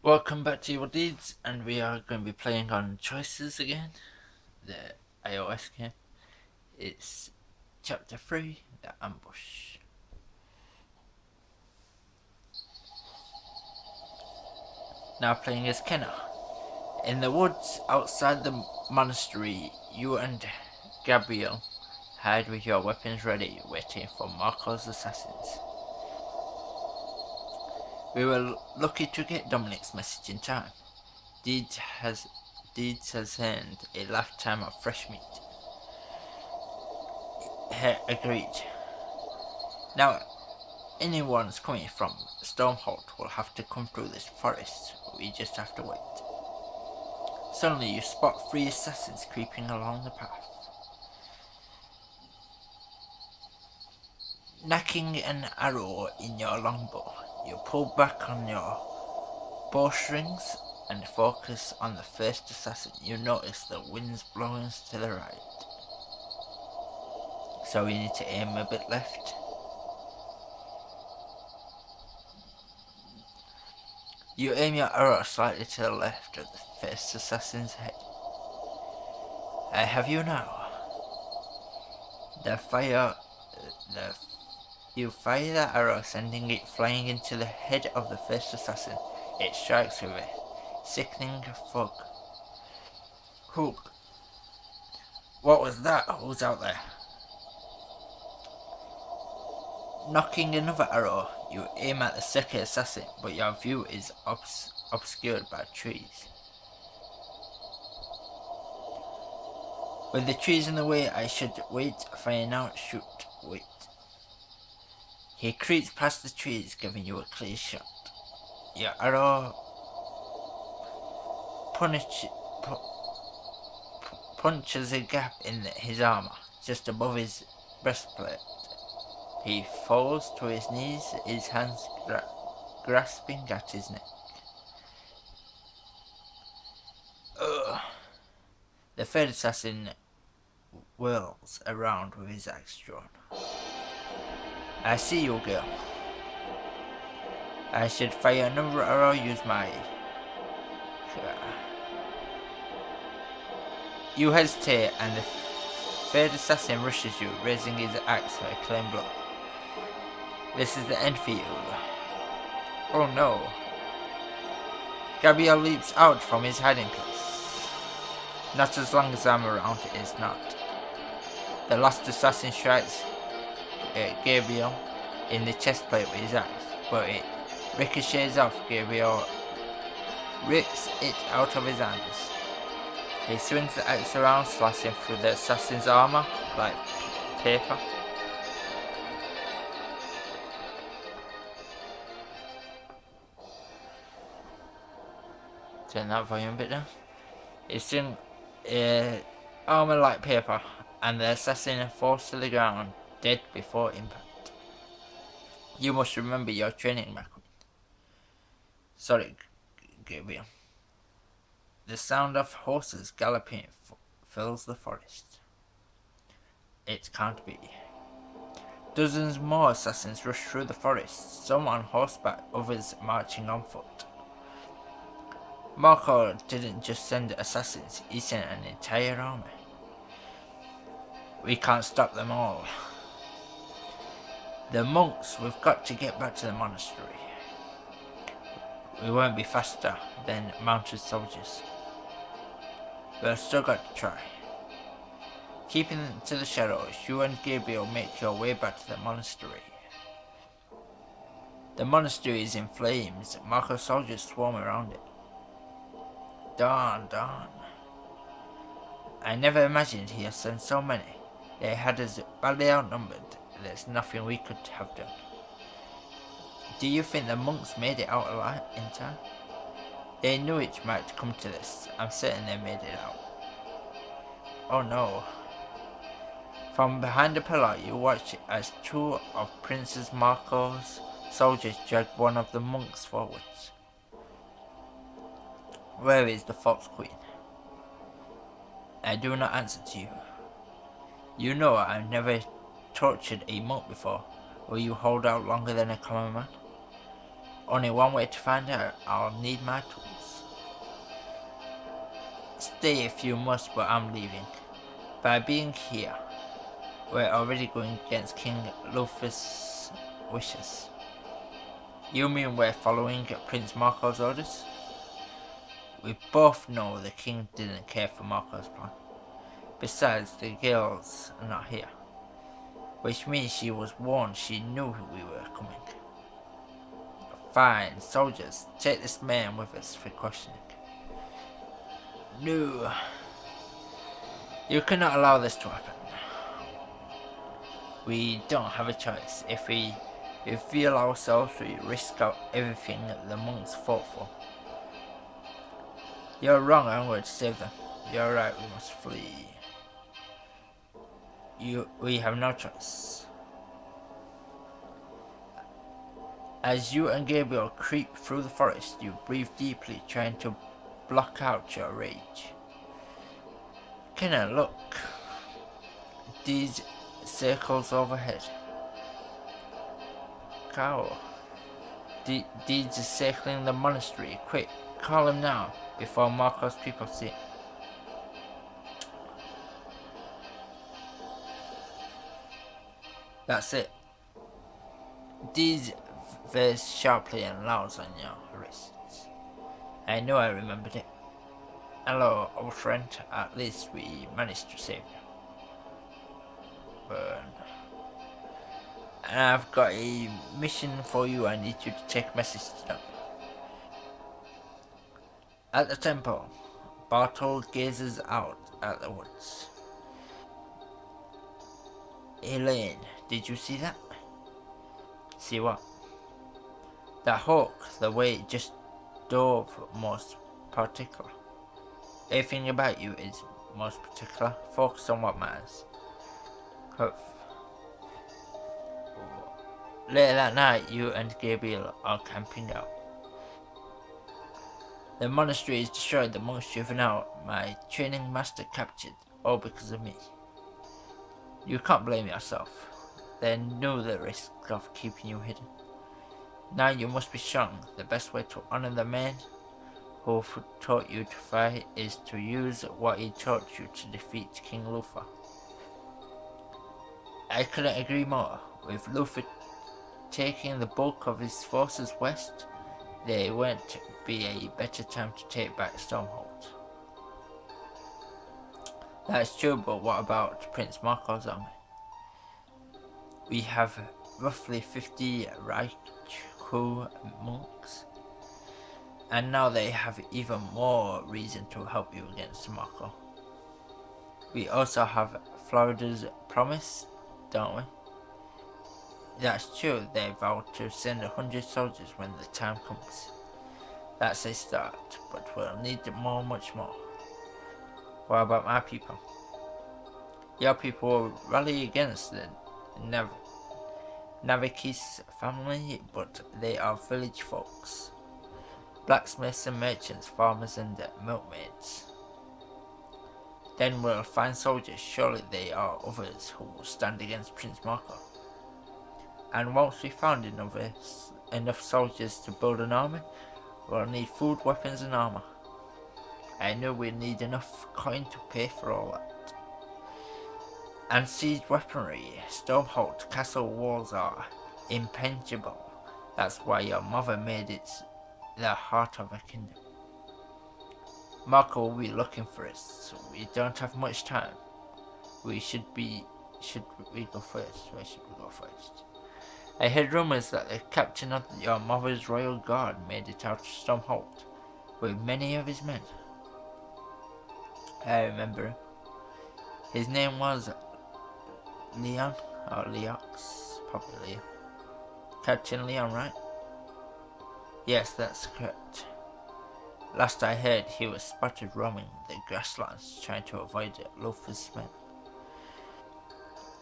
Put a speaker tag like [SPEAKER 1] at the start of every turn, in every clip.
[SPEAKER 1] Welcome back to Evil Deedz, and we are going to be playing on Choices again, the iOS game. It's Chapter 3, The Ambush. Now playing as Kenna. In the woods outside the monastery, you and Gabriel hide with your weapons ready, waiting for Marco's assassins. We were lucky to get Dominic's message in time. Deedz has earned a lifetime of fresh meat. Agreed. Now, anyone's coming from Stormhold will have to come through this forest. We just have to wait. Suddenly you spot 3 assassins creeping along the path. Knacking an arrow in your longbow, you pull back on your bowstrings and focus on the first assassin. You notice the wind's blowing to the right, so we need to aim a bit left. You aim your arrow slightly to the left of the first assassin's head. I have you now. You fire the arrow, sending it flying into the head of the first assassin. It strikes with a sickening hook. What was that? Who's out there? Knocking another arrow, you aim at the second assassin, but your view is obscured by trees. With the trees in the way, I should wait. Fire now, shoot, wait. He creeps past the trees, giving you a clear shot. Your arrow punches a gap in his armor, just above his breastplate. He falls to his knees, his hands grasping at his neck. Ugh. The third assassin whirls around with his axe drawn. I see you, girl. I should fire another arrow, use my... You hesitate, and the third assassin rushes you, raising his axe for a clean blow. This is the end for you. Oh no. Gabriel leaps out from his hiding place. Not as long as I'm around, it is not. The last assassin strikes Gabriel in the chest plate with his axe, but it ricochets off. Gabriel rips it out of his hands. He swings the axe around, slashing through the assassin's armor like paper. Turn that volume a bit down. He swings armor like paper, and the assassin falls to the ground, dead before impact. You must remember your training, Malcolm. Sorry, Gabriel. The sound of horses galloping fills the forest. It can't be. Dozens more assassins rush through the forest, some on horseback, others marching on foot. Marco didn't just send assassins, he sent an entire army. We can't stop them all. The monks, we've got to get back to the monastery. We won't be faster than mounted soldiers. We've still got to try. Keeping to the shadows, you and Gabriel make your way back to the monastery. The monastery is in flames. Marco's soldiers swarm around it. Darn. I never imagined he had sent so many. They had us badly outnumbered. There's nothing we could have done. Do you think the monks made it out alive in time? They knew it might come to this. I'm certain they made it out. Oh no. From behind a pillar, you watch as 2 of Princess Marco's soldiers drag one of the monks forwards. Where is the Fox Queen? I do not answer to you. You know I've never tortured a monk before. Will you hold out longer than a common man? Only one way to find out. I'll need my tools. Stay if you must, but I'm leaving. By being here, we're already going against King Lufus' wishes. You mean we're following Prince Marco's orders? We both know the king didn't care for Marco's plan. Besides, the girls are not here. Which means she was warned, she knew we were coming. Fine, soldiers, take this man with us for questioning. No. You cannot allow this to happen. We don't have a choice. If we allow ourselves, we risk out everything the monks fought for. You're wrong, I'm going to save them. You're right, we must flee. We have no choice. As you and Gabriel creep through the forest, you breathe deeply, trying to block out your rage. Kenna, look. These circles overhead. Cow. Deedz is circling the monastery. Quick, call him now, before Marco's people see him. That's it. Deedz veers sharply and loud on your wrists. I know I remembered it. Hello, old friend. At least we managed to save you. Burn. And I've got a mission for you. I need you to take a message to them. At the temple, Bartol gazes out at the woods. Elaine, did you see that? See what? That hawk, the way it just dove most particular. Everything about you is most particular. Focus on what matters. Later that night, you and Gabriel are camping out. The monastery is destroyed, the monks driven out, my training master captured, all because of me. You can't blame yourself. They knew the risk of keeping you hidden. Now you must be strong. The best way to honor the man who taught you to fight is to use what he taught you to defeat King Lufa. I couldn't agree more. With Lufa taking the bulk of his forces west, there won't be a better time to take back Stormhold. That's true, but what about Prince Marco's army? We have roughly 50 Raichu monks, and now they have even more reason to help you against Marco. We also have Florida's promise, don't we? That's true, they vowed to send 100 soldiers when the time comes. That's a start, but we'll need more, much more. What about my people? Your people will rally against the Navikis family, but they are village folks. Blacksmiths and merchants, farmers and milkmaids. Then we'll find soldiers, surely there are others who will stand against Prince Marco. And once we found enough soldiers to build an army, we'll need food, weapons and armor. I knew we'd need enough coin to pay for all that. And siege weaponry. Stormhold castle walls are impenetrable. That's why your mother made it the heart of a kingdom. Marco will be looking for us, so we don't have much time. Should we go first? Where should we go first? I heard rumors that the captain of your mother's royal guard made it out of Stormhold with many of his men. I remember him. His name was Leon, or Leox, probably Leon. Captain Leon, right? Yes, that's correct. Last I heard, he was spotted roaming the grasslands, trying to avoid Lufa's men.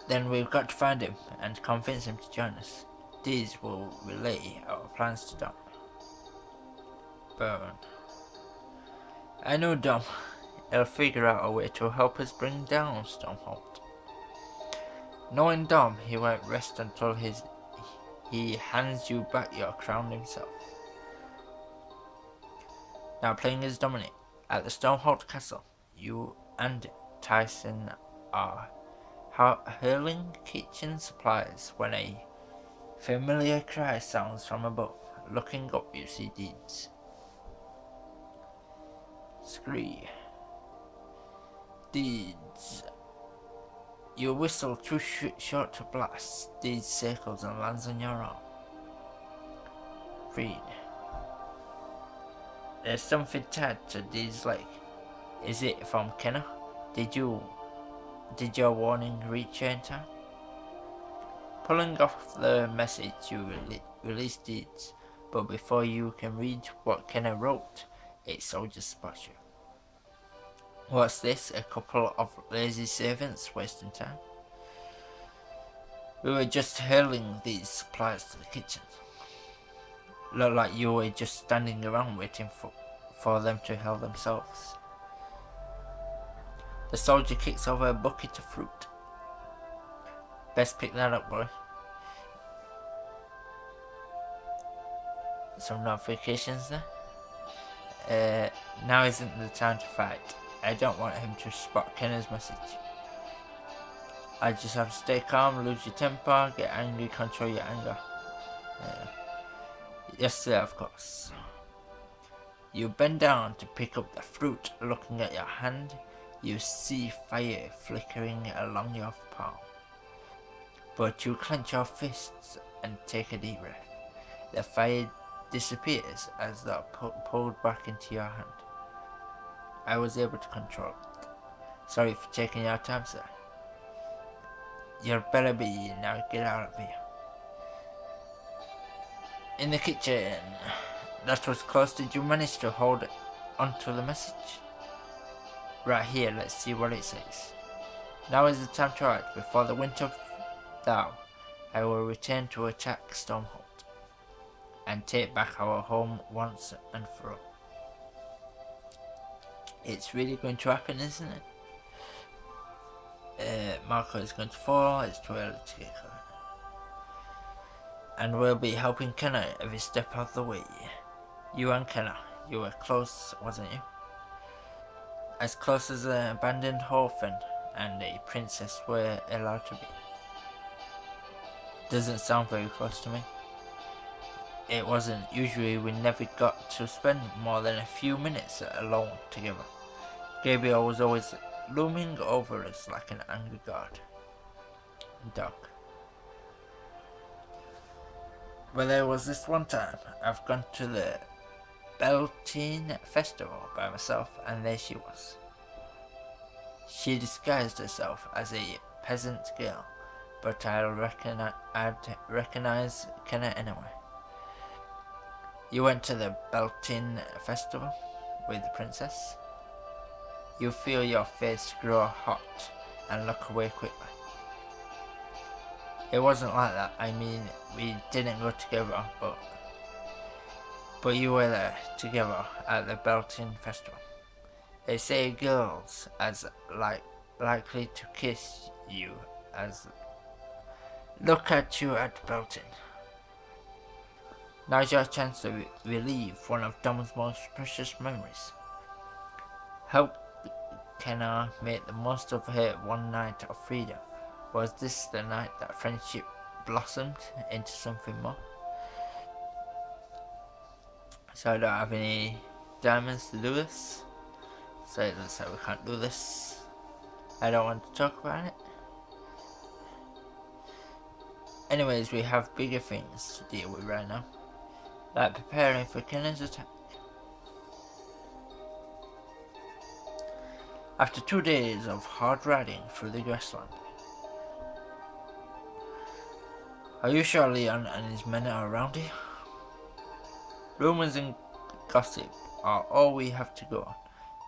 [SPEAKER 1] Then we've got to find him, and convince him to join us. These will relay our plans to Dom. Burn. I know Dom. He'll figure out a way to help us bring down Stormhold. Knowing Dom, he won't rest until he hands you back your crown himself. Now playing as Dominic. At the Stonehold Castle, you and Tyson are hurling kitchen supplies when a familiar cry sounds from above. Looking up, you see Deedz. Scree. Deedz. You whistle too short to blast. Deedz circles and lands on your arm. Read. There's something tied to Deed's leg. Is it from Kenna? Did your warning reach you in time? Pulling off the message, you release Deedz, but before you can read what Kenna wrote, a soldier spots you. What's this? A couple of lazy servants wasting time? We were just hurling these supplies to the kitchen. Looked like you were just standing around waiting for them to hurl themselves. The soldier kicks over a bucket of fruit. Best pick that up, boy. Some notifications there. Now isn't the time to fight. I don't want him to spot Kenna's message. I just have to stay calm, lose your temper, get angry, control your anger. Yes sir, of course. You bend down to pick up the fruit. Looking at your hand, you see fire flickering along your palm. But you clench your fists and take a deep breath. The fire disappears as though pulled back into your hand. I was able to control it. Sorry for taking your time, sir. You'd better be now. Get out of here. In the kitchen. That was close. Did you manage to hold onto the message? Right here, let's see what it says. Now is the time to act. Before the winter thaw, I will return to attack Stormhold and take back our home once and for all. It's really going to happen, isn't it? Marco is going to fall. It's too early to get going. And we'll be helping Kenna every step of the way. You and Kenna, you were close, wasn't you? As close as an abandoned orphan and a princess were allowed to be. Doesn't sound very close to me. It wasn't. Usually we never got to spend more than a few minutes alone together. Gabriel was always looming over us like an angry god. Dog. Well, there was this one time I've gone to the Beltane Festival by myself, and there she was. She disguised herself as a peasant girl, but I'd recognize Kenna anyway. You went to the Beltane Festival with the princess. You feel your face grow hot and look away quickly. It wasn't like that. I mean, we didn't go together, but you were there together at the Beltane Festival. They say girls as likely to kiss you as look at you at Beltane. Now's your chance to relive one of Dom's most precious memories. Help Kenna make the most of her one night of freedom. Was this the night that friendship blossomed into something more? So I don't have any diamonds to do this. So it looks like we can't do this. I don't want to talk about it. Anyways, we have bigger things to deal with right now. Like preparing for Kenna's attack. After 2 days of hard riding through the grassland. Are you sure Leon and his men are around here? Rumors and gossip are all we have to go on.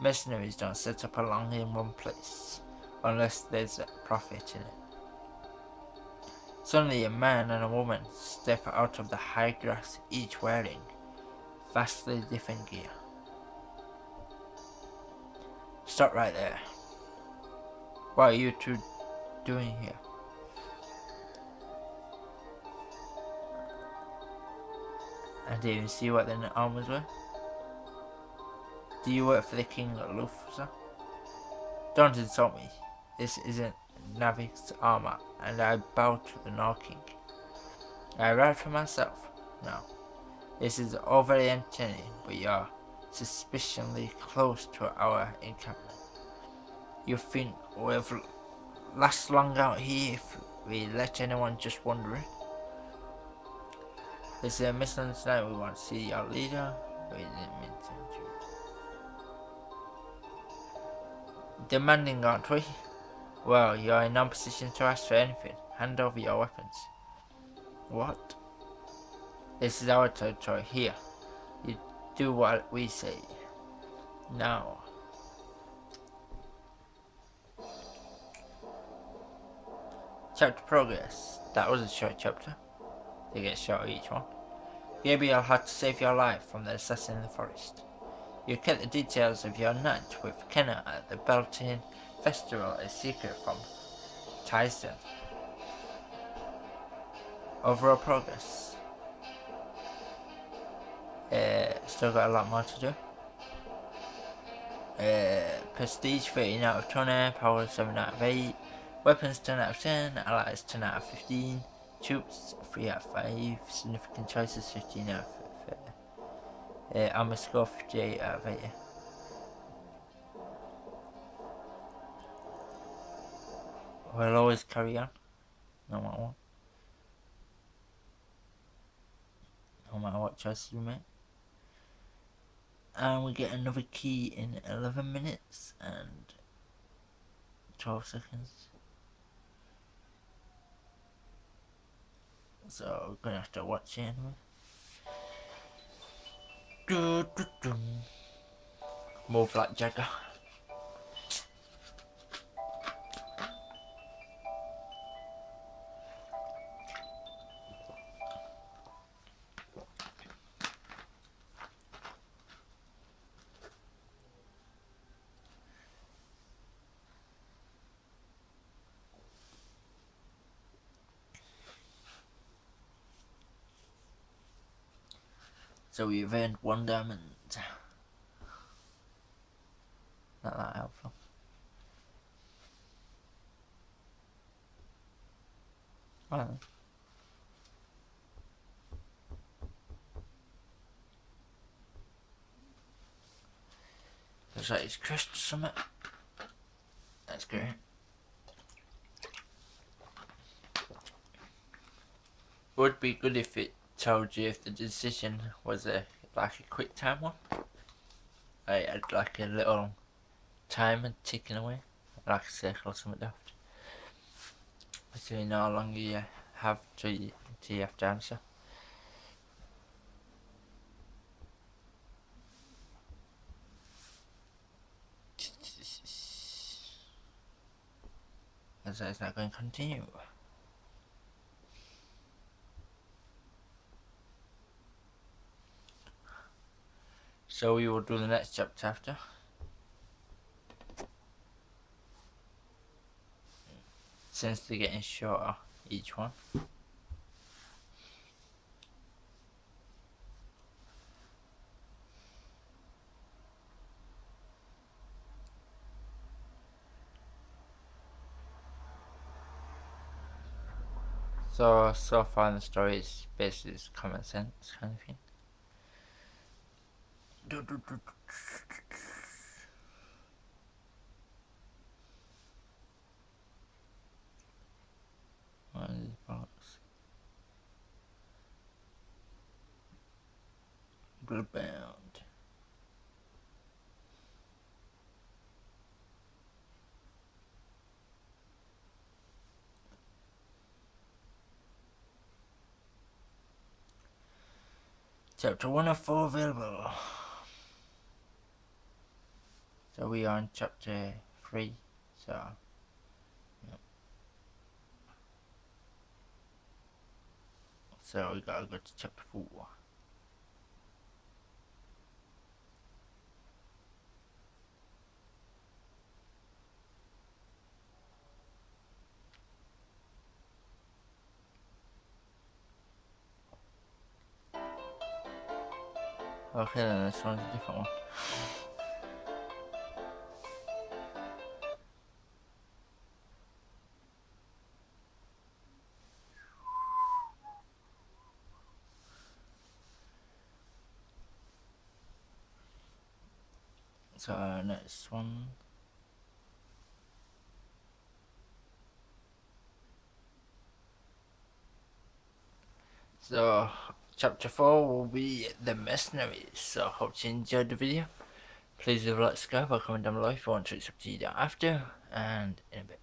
[SPEAKER 1] Mercenaries don't set up along in one place, unless there's a profit in it. Suddenly a man and a woman step out of the high grass, each wearing vastly different gear. Stop right there. What are you two doing here? I didn't even see what the armors were. Do you work for the King Lufthansa? Don't insult me. This isn't Navik's armor, and I bow to the Nor King. I ride for myself. No. This is all very entertaining, but you're suspiciously close to our encampment. You think we'll last long out here if we let anyone just wander in? This is a misunderstanding. We want to see your leader. We didn't mean to intrude. Demanding, aren't we? Well, you're in no position to ask for anything. Hand over your weapons. What? This is our territory. Here. You do what we say. Now. Chapter progress. That was a short chapter. They get shorter each one. Gabriel had to save your life from the assassin in the forest. You kept the details of your night with Kenna at the Beltane Festival a secret from Tyson. Overall progress. Still got a lot more to do. Prestige 13 out of 20, power 7 out of 8, weapons 10 out of 10, allies 10 out of 15, troops 3 out of 5, significant choices 15 out of 5, armor score 58 out of 80. We'll always carry on, no matter what. No matter what choices we make. And we get another key in 11 minutes and 12 seconds. So we're gonna have to watch it anyway. Move like Jagger. So we've earned 1 diamond. Not that helpful. Oh. Looks like it's crushed something. That's great. Would be good if it told you if the decision was like a quick time one. I had like a little timer ticking away, like a circle or something daft. So you know how long you have till you have to answer. As it's not going to continue. So we will do the next chapter after. Since they're getting shorter each one. So far in the story it's basically common sense kind of thing. What is this box? Bloodbound. Chapter 104 available. So we are on chapter 3. So yeah. So we gotta go to chapter 4. Okay then, this one's a different one. So next one. So chapter 4 will be the mercenaries. So hope you enjoyed the video. Please leave a like, subscribe, or comment down below if you want to. It's up to you after, and in a bit.